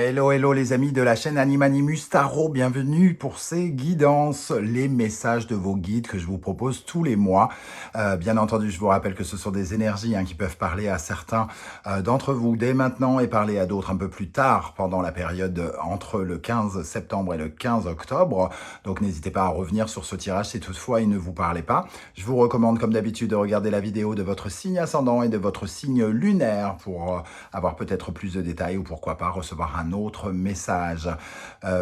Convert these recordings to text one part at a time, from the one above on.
Hello, hello les amis de la chaîne Animanimus Tarot, bienvenue pour ces guidances, les messages de vos guides que je vous propose tous les mois. Bien entendu, je vous rappelle que ce sont des énergies qui peuvent parler à certains d'entre vous dès maintenant et parler à d'autres un peu plus tard pendant la période entre le 15 septembre et le 15 octobre. Donc n'hésitez pas à revenir sur ce tirage si toutefois il ne vous parlait pas. Je vous recommande comme d'habitude de regarder la vidéo de votre signe ascendant et de votre signe lunaire pour avoir peut-être plus de détails ou pourquoi pas recevoir un autre message.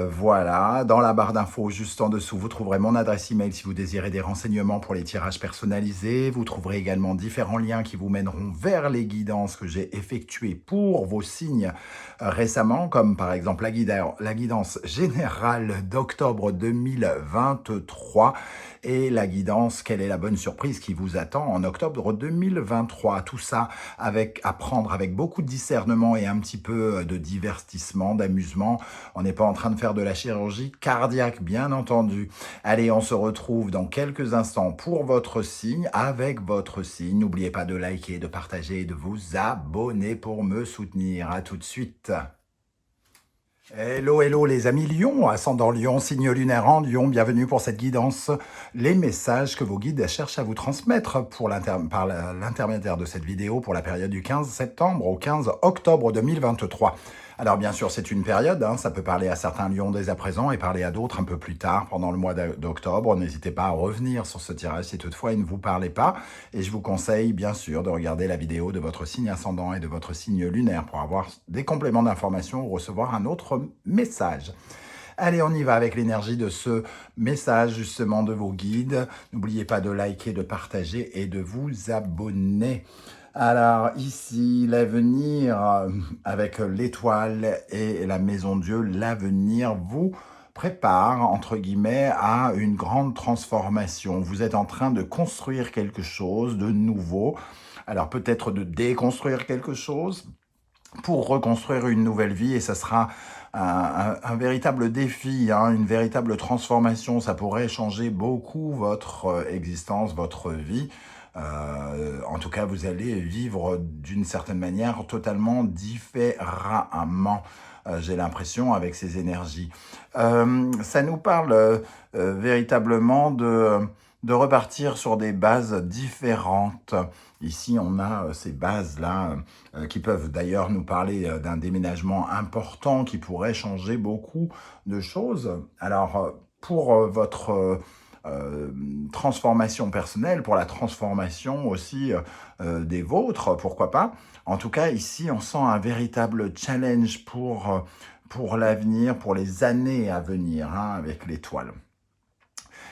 Voilà, dans la barre d'infos juste en dessous, vous trouverez mon adresse email si vous désirez des renseignements pour les tirages personnalisés. Vous trouverez également différents liens qui vous mèneront vers les guidances que j'ai effectuées pour vos signes récemment, comme par exemple la guidance générale d'octobre 2023 et la guidance quelle est la bonne surprise qui vous attend en octobre 2023. Tout ça à prendre avec beaucoup de discernement et un petit peu de divertissement, d'amusement. On n'est pas en train de faire de la chirurgie cardiaque, bien entendu. Allez, on se retrouve dans quelques instants pour votre signe, avec votre signe. N'oubliez pas de liker, de partager et de vous abonner pour me soutenir. À tout de suite. Hello, hello les amis Lion, ascendant Lion, signe lunaire en Lion, bienvenue pour cette guidance. Les messages que vos guides cherchent à vous transmettre par l'intermédiaire de cette vidéo pour la période du 15 septembre au 15 octobre 2023. Alors bien sûr, c'est une période, ça peut parler à certains lions dès à présent et parler à d'autres un peu plus tard pendant le mois d'octobre. N'hésitez pas à revenir sur ce tirage si toutefois il ne vous parlait pas. Et je vous conseille bien sûr de regarder la vidéo de votre signe ascendant et de votre signe lunaire pour avoir des compléments d'information ou recevoir un autre message. Allez, on y va avec l'énergie de ce message justement de vos guides. N'oubliez pas de liker, de partager et de vous abonner. Alors ici, l'avenir avec l'étoile et la maison Dieu, l'avenir vous prépare, entre guillemets, à une grande transformation. Vous êtes en train de construire quelque chose de nouveau. Alors peut-être de déconstruire quelque chose pour reconstruire une nouvelle vie et ça sera un véritable défi, une véritable transformation. Ça pourrait changer beaucoup votre existence, votre vie. En tout cas, vous allez vivre d'une certaine manière totalement différemment, j'ai l'impression, avec ces énergies. Ça nous parle véritablement de repartir sur des bases différentes. Ici, on a ces bases-là qui peuvent d'ailleurs nous parler d'un déménagement important qui pourrait changer beaucoup de choses. Alors, pour votre transformation personnelle, pour la transformation aussi des vôtres, pourquoi pas. En tout cas, ici, on sent un véritable challenge pour l'avenir, pour les années à venir, avec l'étoile.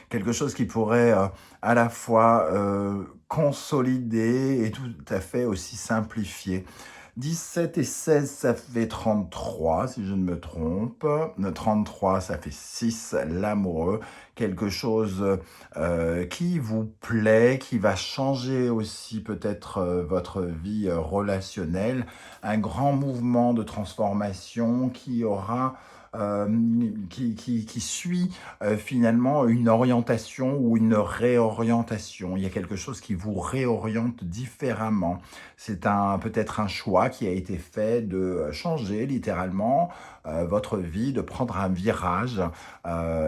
Quelque chose qui pourrait à la fois consolider et tout à fait aussi simplifier. 17 et 16, ça fait 33, si je ne me trompe. 33, ça fait 6, l'amoureux. Quelque chose qui vous plaît, qui va changer aussi peut-être votre vie relationnelle. Un grand mouvement de transformation qui aura... qui suit finalement une orientation ou une réorientation. Il y a quelque chose qui vous réoriente différemment. C'est peut-être un choix qui a été fait de changer littéralement votre vie, de prendre un virage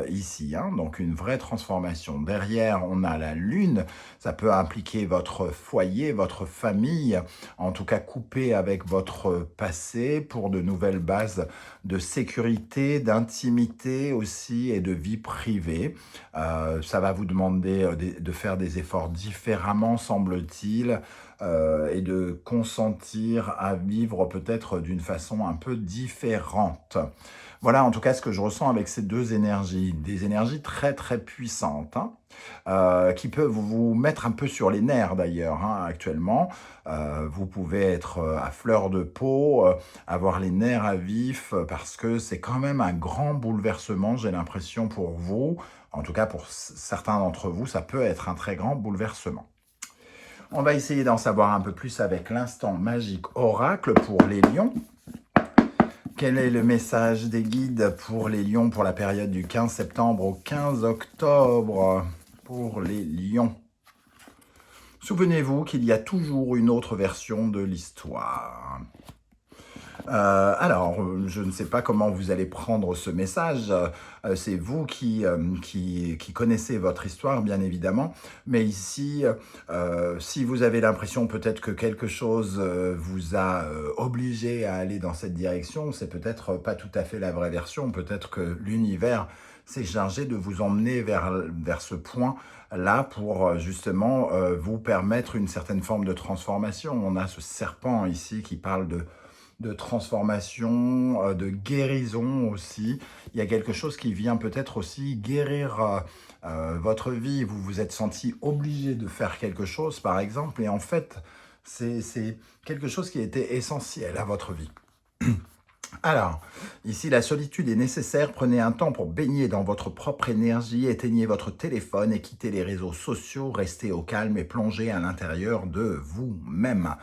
ici. Donc une vraie transformation. Derrière, on a la lune. Ça peut impliquer votre foyer, votre famille, en tout cas couper avec votre passé pour de nouvelles bases de sécurité, d'intimité aussi et de vie privée. Ça va vous demander de faire des efforts différemment, semble-t-il, et de consentir à vivre peut-être d'une façon un peu différente. Voilà en tout cas ce que je ressens avec ces deux énergies, des énergies très très puissantes, qui peuvent vous mettre un peu sur les nerfs d'ailleurs actuellement. Vous pouvez être à fleur de peau, avoir les nerfs à vif, parce que c'est quand même un grand bouleversement, j'ai l'impression pour vous. En tout cas pour certains d'entre vous, ça peut être un très grand bouleversement. On va essayer d'en savoir un peu plus avec l'instant magique oracle pour les lions. Quel est le message des guides pour les lions pour la période du 15 septembre au 15 octobre pour les lions? Souvenez-vous qu'il y a toujours une autre version de l'histoire. Je ne sais pas comment vous allez prendre ce message. C'est vous qui connaissez votre histoire, bien évidemment. Mais ici, si vous avez l'impression peut-être que quelque chose vous a obligé à aller dans cette direction, c'est peut-être pas tout à fait la vraie version. Peut-être que l'univers s'est chargé de vous emmener vers ce point-là pour justement vous permettre une certaine forme de transformation. On a ce serpent ici qui parle de transformation, de guérison aussi. Il y a quelque chose qui vient peut-être aussi guérir votre vie. Vous vous êtes senti obligé de faire quelque chose, par exemple, et en fait, c'est quelque chose qui était essentiel à votre vie. Alors, ici, la solitude est nécessaire. Prenez un temps pour baigner dans votre propre énergie, éteignez votre téléphone et quittez les réseaux sociaux, restez au calme et plongez à l'intérieur de vous-même.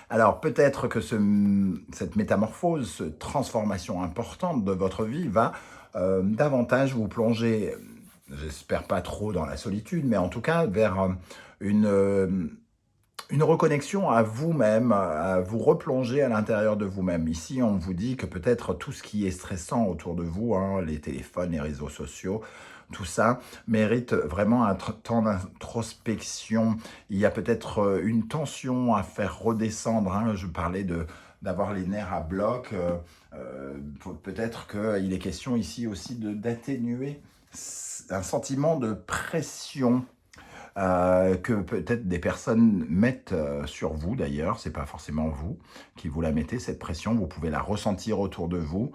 Alors, peut-être que cette métamorphose, cette transformation importante de votre vie va davantage vous plonger, j'espère pas trop dans la solitude, mais en tout cas vers une reconnexion à vous-même, à vous replonger à l'intérieur de vous-même. Ici, on vous dit que peut-être tout ce qui est stressant autour de vous, hein, les téléphones, les réseaux sociaux, tout ça mérite vraiment un temps d'introspection. Il y a peut-être une tension à faire redescendre. Hein. Je parlais d'avoir les nerfs à bloc. Peut-être qu'il est question ici aussi d'atténuer un sentiment de pression que peut-être des personnes mettent sur vous d'ailleurs, c'est pas forcément vous qui vous la mettez, cette pression, vous pouvez la ressentir autour de vous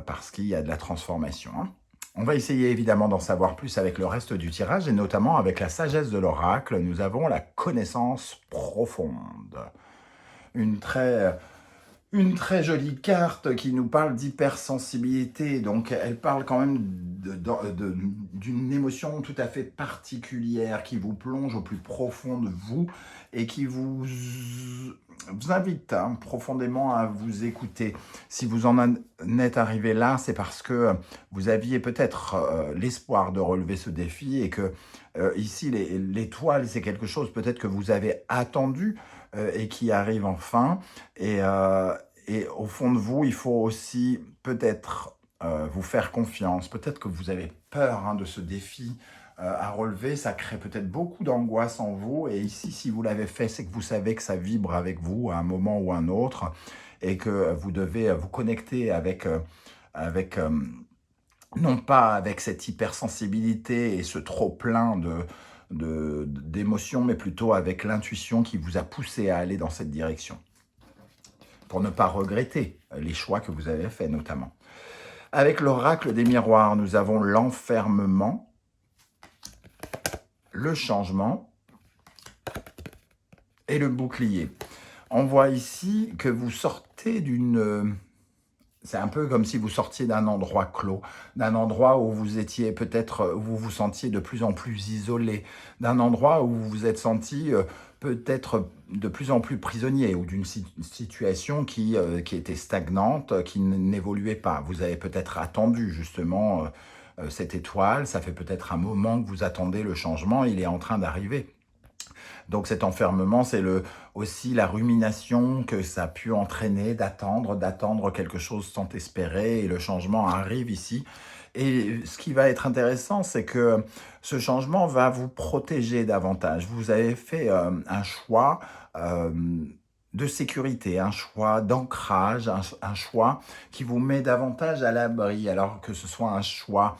parce qu'il y a de la transformation. Hein. On va essayer évidemment d'en savoir plus avec le reste du tirage et notamment avec la sagesse de l'oracle, nous avons la connaissance profonde. Une très jolie carte qui nous parle d'hypersensibilité, donc elle parle quand même d'une émotion tout à fait particulière qui vous plonge au plus profond de vous et qui vous invite profondément à vous écouter. Si vous en êtes arrivé là, c'est parce que vous aviez peut-être l'espoir de relever ce défi et que ici l'étoile c'est quelque chose peut-être que vous avez attendu et qui arrive enfin. Et au fond de vous, il faut aussi peut-être vous faire confiance. Peut-être que vous avez peur de ce défi à relever. Ça crée peut-être beaucoup d'angoisse en vous. Et ici, si vous l'avez fait, c'est que vous savez que ça vibre avec vous à un moment ou un autre et que vous devez vous connecter avec non pas avec cette hypersensibilité et ce trop-plein d'émotions, mais plutôt avec l'intuition qui vous a poussé à aller dans cette direction, pour ne pas regretter les choix que vous avez faits notamment. Avec l'oracle des miroirs, nous avons l'enfermement, le changement et le bouclier. On voit ici que vous sortez d'une... C'est un peu comme si vous sortiez d'un endroit clos, d'un endroit où vous étiez peut-être, où vous vous sentiez de plus en plus isolé, d'un endroit où vous vous êtes senti peut-être de plus en plus prisonnier ou d'une situation qui était stagnante, qui n'évoluait pas. Vous avez peut-être attendu justement cette étoile, ça fait peut-être un moment que vous attendez le changement, il est en train d'arriver. Donc cet enfermement, c'est aussi la rumination que ça a pu entraîner d'attendre quelque chose sans espérer, et le changement arrive ici. Et ce qui va être intéressant, c'est que ce changement va vous protéger davantage. Vous avez fait un choix de sécurité, un choix d'ancrage, un choix qui vous met davantage à l'abri, alors que ce soit un choix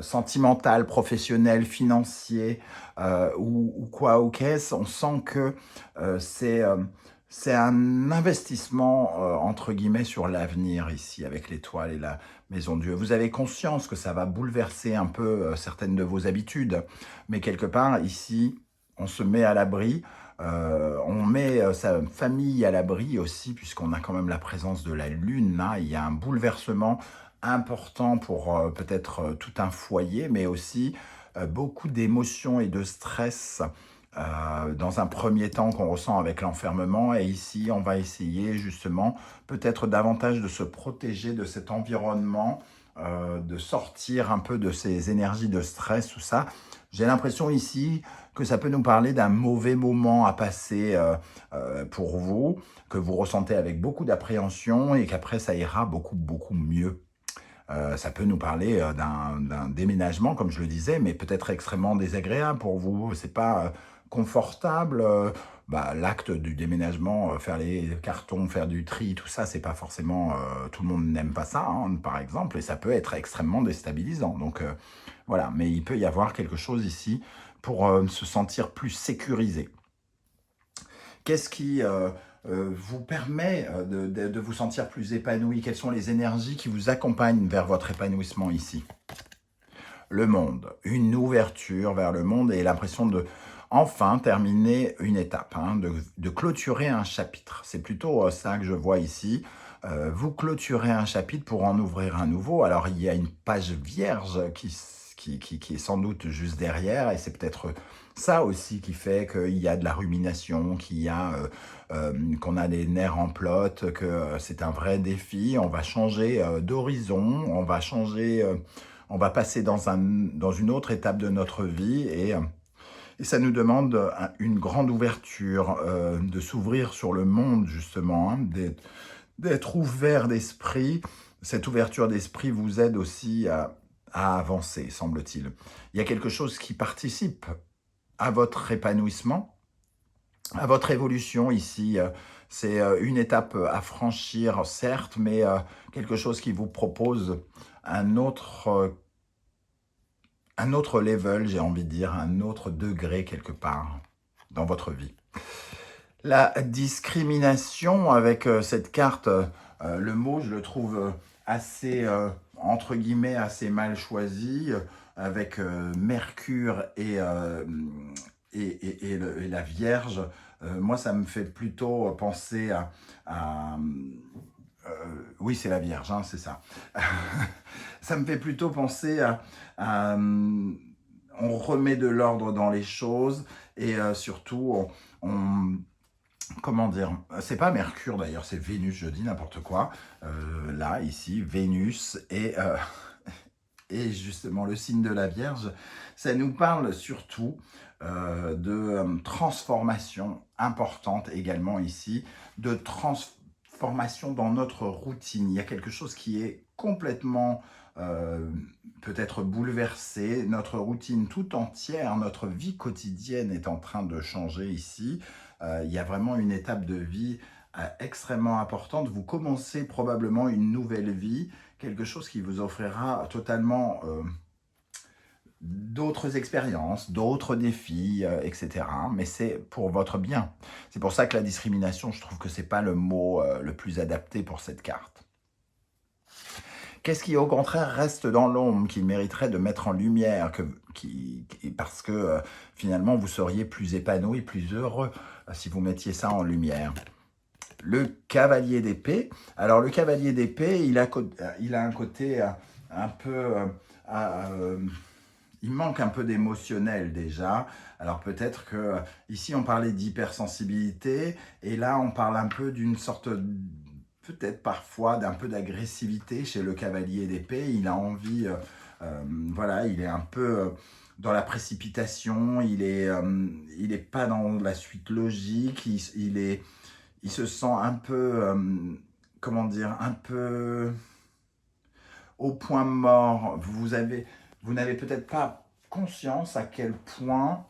sentimental, professionnel, financier ou quoi ou qu'est-ce, on sent que c'est un investissement entre guillemets sur l'avenir ici avec l'étoile et la maison de Dieu. Vous avez conscience que ça va bouleverser un peu certaines de vos habitudes, mais quelque part ici, on se met à l'abri. On met sa famille à l'abri aussi, puisqu'on a quand même la présence de la lune là. Il y a un bouleversement important pour peut-être tout un foyer, mais aussi beaucoup d'émotions et de stress dans un premier temps qu'on ressent avec l'enfermement. Et ici, on va essayer justement peut-être davantage de se protéger de cet environnement, de sortir un peu de ces énergies de stress, tout ça. J'ai l'impression ici que ça peut nous parler d'un mauvais moment à passer pour vous, que vous ressentez avec beaucoup d'appréhension et qu'après ça ira beaucoup, beaucoup mieux. Ça peut nous parler d'un déménagement, comme je le disais, mais peut-être extrêmement désagréable pour vous. C'est pas confortable. L'acte du déménagement, faire les cartons, faire du tri, tout ça, c'est pas forcément... tout le monde n'aime pas ça, hein, par exemple, et ça peut être extrêmement déstabilisant. Donc voilà, mais il peut y avoir quelque chose ici pour se sentir plus sécurisé. Qu'est-ce qui vous permet de vous sentir plus épanoui? Quelles sont les énergies qui vous accompagnent vers votre épanouissement ici? Le monde, une ouverture vers le monde et l'impression de enfin terminer une étape, hein, de clôturer un chapitre. C'est plutôt ça que je vois ici. Vous clôturez un chapitre pour en ouvrir un nouveau. Alors, il y a une page vierge qui est sans doute juste derrière, et c'est peut-être ça aussi qui fait qu'il y a de la rumination, qu'on a des nerfs en plot, que c'est un vrai défi. On va changer d'horizon, on va passer dans une autre étape de notre vie, et ça nous demande une grande ouverture, de s'ouvrir sur le monde justement, hein, d'être ouvert d'esprit. Cette ouverture d'esprit vous aide aussi à avancer, semble-t-il. Il y a quelque chose qui participe à votre épanouissement, à votre évolution ici. C'est une étape à franchir, certes, mais quelque chose qui vous propose un autre level, j'ai envie de dire, un autre degré quelque part dans votre vie. La discrimination avec cette carte, le mot, je le trouve assez, entre guillemets, assez mal choisi, avec Mercure et la Vierge. Moi, ça me fait plutôt penser à oui, c'est la Vierge, hein, c'est ça. Ça me fait plutôt penser on remet de l'ordre dans les choses, et surtout, comment dire, c'est pas Mercure d'ailleurs, c'est Vénus, je dis n'importe quoi. Là, ici, Vénus et justement le signe de la Vierge, ça nous parle surtout de transformation importante également ici, de transformation dans notre routine. Il y a quelque chose qui est complètement peut-être bouleversé, notre routine tout entière, notre vie quotidienne est en train de changer ici. Il y a vraiment une étape de vie extrêmement importante. Vous commencez probablement une nouvelle vie, quelque chose qui vous offrira totalement d'autres expériences, d'autres défis, etc. Mais c'est pour votre bien. C'est pour ça que la discrimination, je trouve que ce n'est pas le mot le plus adapté pour cette carte. Qu'est-ce qui, au contraire, reste dans l'ombre, qu'il mériterait de mettre en lumière, parce que finalement, vous seriez plus épanoui, plus heureux si vous mettiez ça en lumière? Le cavalier d'épée. Alors, le cavalier d'épée, il a un côté un peu... il manque un peu d'émotionnel déjà. Alors peut-être que ici on parlait d'hypersensibilité, et là on parle un peu d'une sorte, peut-être parfois d'un peu d'agressivité chez le cavalier d'épée. Il a envie, voilà, il est un peu dans la précipitation, il est pas dans la suite logique, il se sent un peu, comment dire, un peu au point mort. Vous n'avez peut-être pas conscience à quel point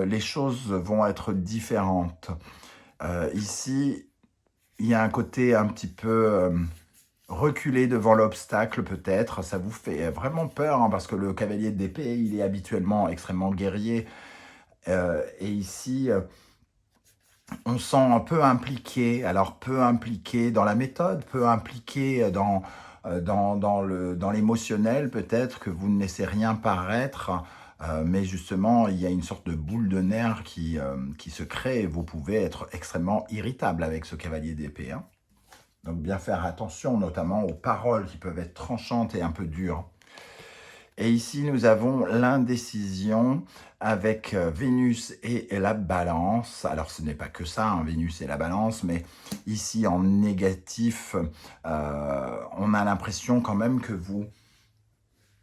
les choses vont être différentes. Ici, il y a un côté un petit peu reculé devant l'obstacle peut-être. Ça vous fait vraiment peur, hein, parce que le cavalier d'épée, il est habituellement extrêmement guerrier. Et ici, on sent un peu impliqué. Alors peu impliqué dans la méthode, peu impliqué dans l'émotionnel, peut-être que vous ne laissez rien paraître, mais justement, il y a une sorte de boule de nerfs qui se crée, et vous pouvez être extrêmement irritable avec ce cavalier d'épée, hein. Donc bien faire attention, notamment aux paroles qui peuvent être tranchantes et un peu dures. Et ici, nous avons l'indécision avec Vénus et la balance. Alors, ce n'est pas que ça, hein, Vénus et la balance, mais ici, en négatif, on a l'impression quand même que vous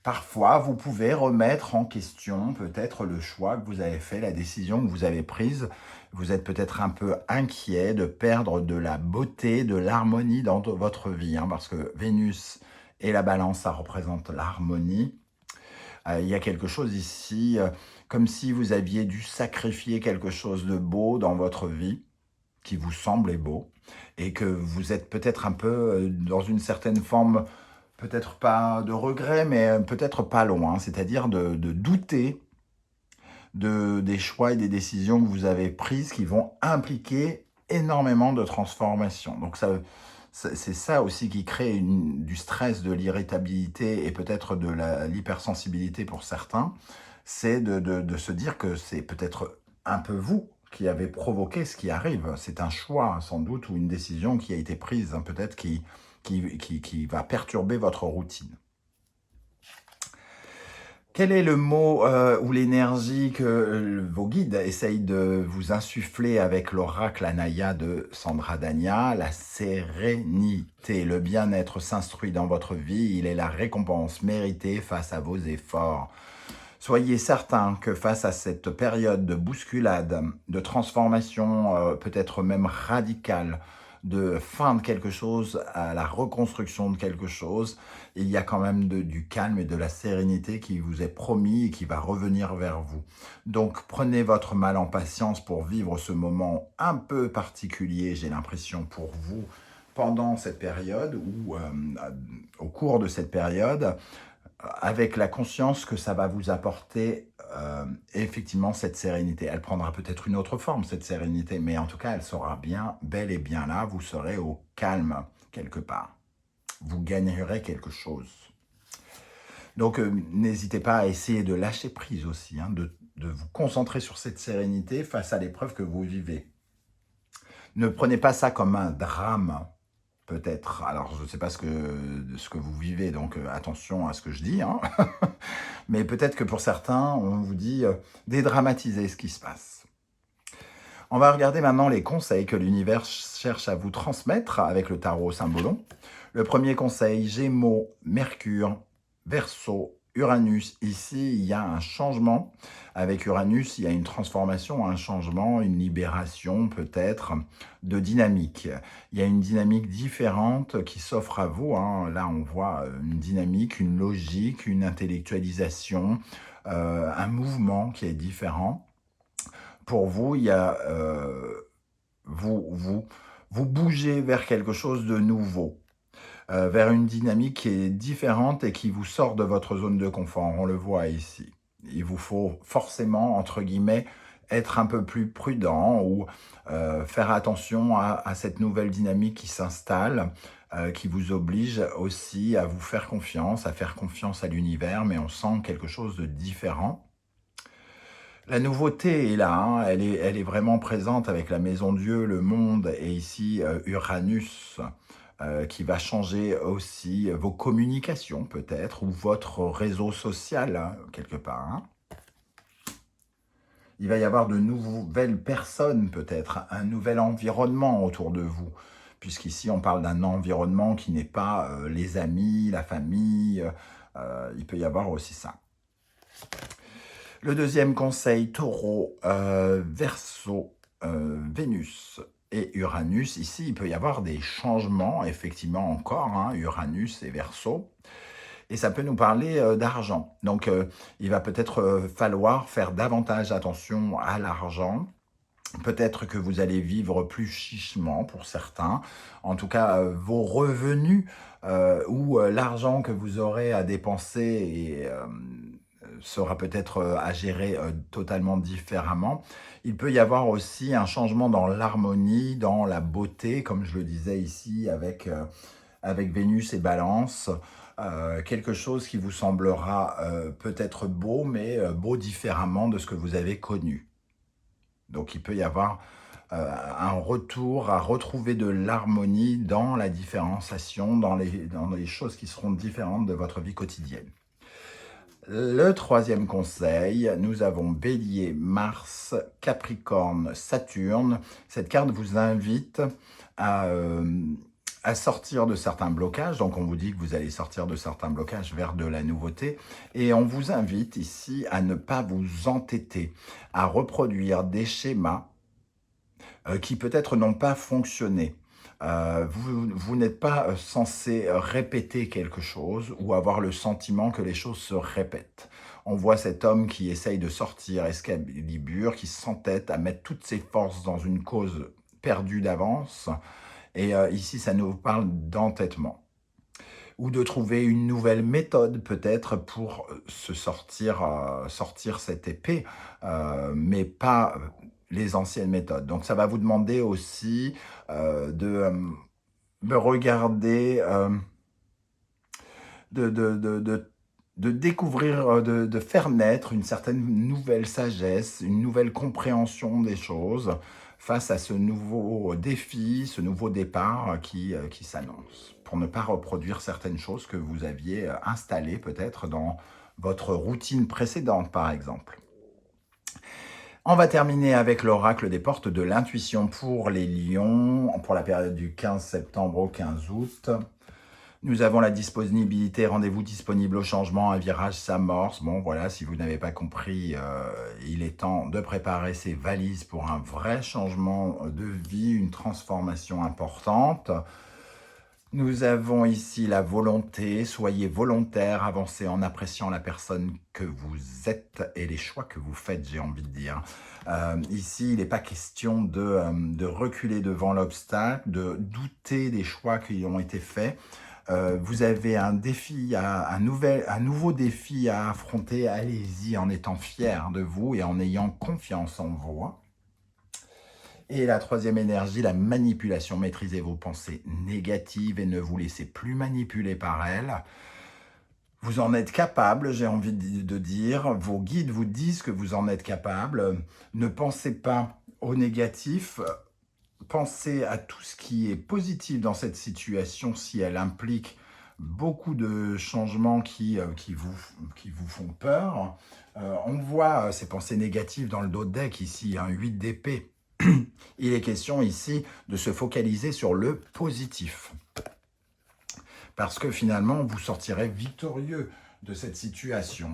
Parfois, vous pouvez remettre en question peut-être le choix que vous avez fait, la décision que vous avez prise. Vous êtes peut-être un peu inquiet de perdre de la beauté, de l'harmonie dans votre vie, hein, parce que Vénus et la balance, ça représente l'harmonie. Il y a quelque chose ici, comme si vous aviez dû sacrifier quelque chose de beau dans votre vie, qui vous semblait beau, et que vous êtes peut-être un peu dans une certaine forme, peut-être pas de regret, mais peut-être pas loin, c'est-à-dire de douter des choix et des décisions que vous avez prises qui vont impliquer énormément de transformations. Donc c'est ça aussi qui crée du stress, de l'irritabilité et peut-être de l'hypersensibilité pour certains, c'est de se dire que c'est peut-être un peu vous qui avez provoqué ce qui arrive. C'est un choix sans doute ou une décision qui a été prise, hein, peut-être qui va perturber votre routine. Quel est le mot ou l'énergie que vos guides essayent de vous insuffler avec l'oracle Anaya de Sandra Dania? La sérénité, le bien-être s'instruit dans votre vie, il est la récompense méritée face à vos efforts. Soyez certain que face à cette période de bousculade, de transformation peut-être même radicale, de fin de quelque chose à la reconstruction de quelque chose, il y a quand même du calme et de la sérénité qui vous est promis et qui va revenir vers vous. Donc prenez votre mal en patience pour vivre ce moment un peu particulier, j'ai l'impression, pour vous, pendant cette période ou au cours de cette période, avec la conscience que ça va vous apporter effectivement cette sérénité. Elle prendra peut-être une autre forme, cette sérénité, mais en tout cas, elle sera bien, bel et bien là. Vous serez au calme, quelque part. Vous gagnerez quelque chose. Donc, n'hésitez pas à essayer de lâcher prise aussi, hein, de vous concentrer sur cette sérénité face à l'épreuve que vous vivez. Ne prenez pas ça comme un drame, peut-être. Alors, je ne sais pas ce que vous vivez, donc attention à ce que je dis. Hein. Mais peut-être que pour certains, on vous dit dédramatiser ce qui se passe. On va regarder maintenant les conseils que l'univers cherche à vous transmettre avec le tarot Symbolon. Le premier conseil, Gémeaux, Mercure, Verseau, Uranus. Ici, il y a un changement. Avec Uranus, il y a une transformation, un changement, une libération peut-être de dynamique. Il y a une dynamique différente qui s'offre à vous. Hein. Là, on voit une dynamique, une logique, une intellectualisation, un mouvement qui est différent. Pour vous, il y a vous bougez vers quelque chose de nouveau. Vers une dynamique qui est différente et qui vous sort de votre zone de confort. On le voit ici. Il vous faut forcément, entre guillemets, être un peu plus prudent ou faire attention à cette nouvelle dynamique qui s'installe, qui vous oblige aussi à vous faire confiance, à faire confiance à l'univers, mais on sent quelque chose de différent. La nouveauté est là, hein, elle est vraiment présente avec la Maison Dieu, le monde, et ici Uranus, qui va changer aussi vos communications peut-être, ou votre réseau social, hein, quelque part. Hein. Il va y avoir de nouvelles personnes peut-être, un nouvel environnement autour de vous, puisqu'ici on parle d'un environnement qui n'est pas les amis, la famille, il peut y avoir aussi ça. Le deuxième conseil, Taureau, Verseau, Vénus et Uranus. Ici, il peut y avoir des changements, effectivement encore, hein, Uranus et Verseau. Et ça peut nous parler d'argent. Donc, il va peut-être falloir faire davantage attention à l'argent. Peut-être que vous allez vivre plus chichement pour certains. En tout cas, vos revenus ou l'argent que vous aurez à dépenser sera peut-être à gérer totalement différemment. Il peut y avoir aussi un changement dans l'harmonie, dans la beauté, comme je le disais ici avec Vénus et Balance. Quelque chose qui vous semblera peut-être beau, mais beau différemment de ce que vous avez connu. Donc il peut y avoir un retour à retrouver de l'harmonie dans la différenciation, dans les choses qui seront différentes de votre vie quotidienne. Le troisième conseil, nous avons Bélier, Mars, Capricorne, Saturne. Cette carte vous invite à à sortir de certains blocages. Donc, on vous dit que vous allez sortir de certains blocages vers de la nouveauté. Et on vous invite ici à ne pas vous entêter, à reproduire des schémas qui peut-être n'ont pas fonctionné. Vous n'êtes pas censé répéter quelque chose ou avoir le sentiment que les choses se répètent. On voit cet homme qui essaye de sortir Excalibur, qui s'entête à mettre toutes ses forces dans une cause perdue d'avance. Et ici, ça nous parle d'entêtement. Ou de trouver une nouvelle méthode peut-être pour sortir cette épée, mais pas les anciennes méthodes. Donc ça va vous demander aussi de regarder, de découvrir, de faire naître une certaine nouvelle sagesse, une nouvelle compréhension des choses face à ce nouveau défi, ce nouveau départ qui s'annonce, pour ne pas reproduire certaines choses que vous aviez installées peut-être dans votre routine précédente, par exemple. On va terminer avec l'oracle des portes de l'intuition pour les lions, pour la période du 15 septembre au 15 août. Nous avons la disponibilité, rendez-vous disponible au changement, un virage s'amorce. Bon, voilà, si vous n'avez pas compris, il est temps de préparer ses valises pour un vrai changement de vie, une transformation importante. Nous avons ici la volonté, soyez volontaire, avancez en appréciant la personne que vous êtes et les choix que vous faites, j'ai envie de dire. Ici, il n'est pas question de reculer devant l'obstacle, de douter des choix qui ont été faits. Vous avez un défi, un nouveau défi à affronter, allez-y en étant fier de vous et en ayant confiance en vous. Et la troisième énergie, la manipulation. Maîtrisez vos pensées négatives et ne vous laissez plus manipuler par elles. Vous en êtes capable, j'ai envie de dire. Vos guides vous disent que vous en êtes capable. Ne pensez pas au négatif. Pensez à tout ce qui est positif dans cette situation si elle implique beaucoup de changements qui vous font peur. On voit ces pensées négatives dans le dos de deck ici, un 8 d'épée. Il est question ici de se focaliser sur le positif. Parce que finalement, vous sortirez victorieux de cette situation.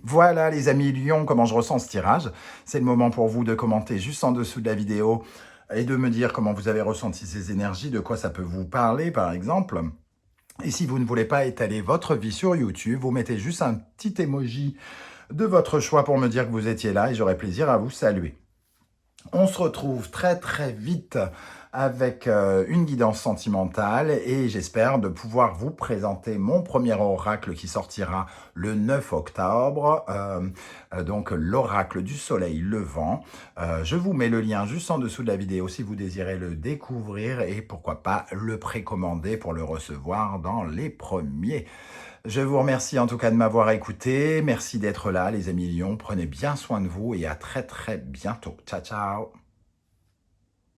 Voilà les amis Lions, comment je ressens ce tirage. C'est le moment pour vous de commenter juste en dessous de la vidéo et de me dire comment vous avez ressenti ces énergies, de quoi ça peut vous parler par exemple. Et si vous ne voulez pas étaler votre vie sur YouTube, vous mettez juste un petit emoji de votre choix pour me dire que vous étiez là et j'aurai plaisir à vous saluer. On se retrouve très très vite avec une guidance sentimentale et j'espère de pouvoir vous présenter mon premier oracle qui sortira le 9 octobre, donc l'oracle du soleil levant. Je vous mets le lien juste en dessous de la vidéo si vous désirez le découvrir et pourquoi pas le précommander pour le recevoir dans les premiers. Je vous remercie en tout cas de m'avoir écouté. Merci d'être là, les amis Lions. Prenez bien soin de vous et à très très bientôt. Ciao, ciao.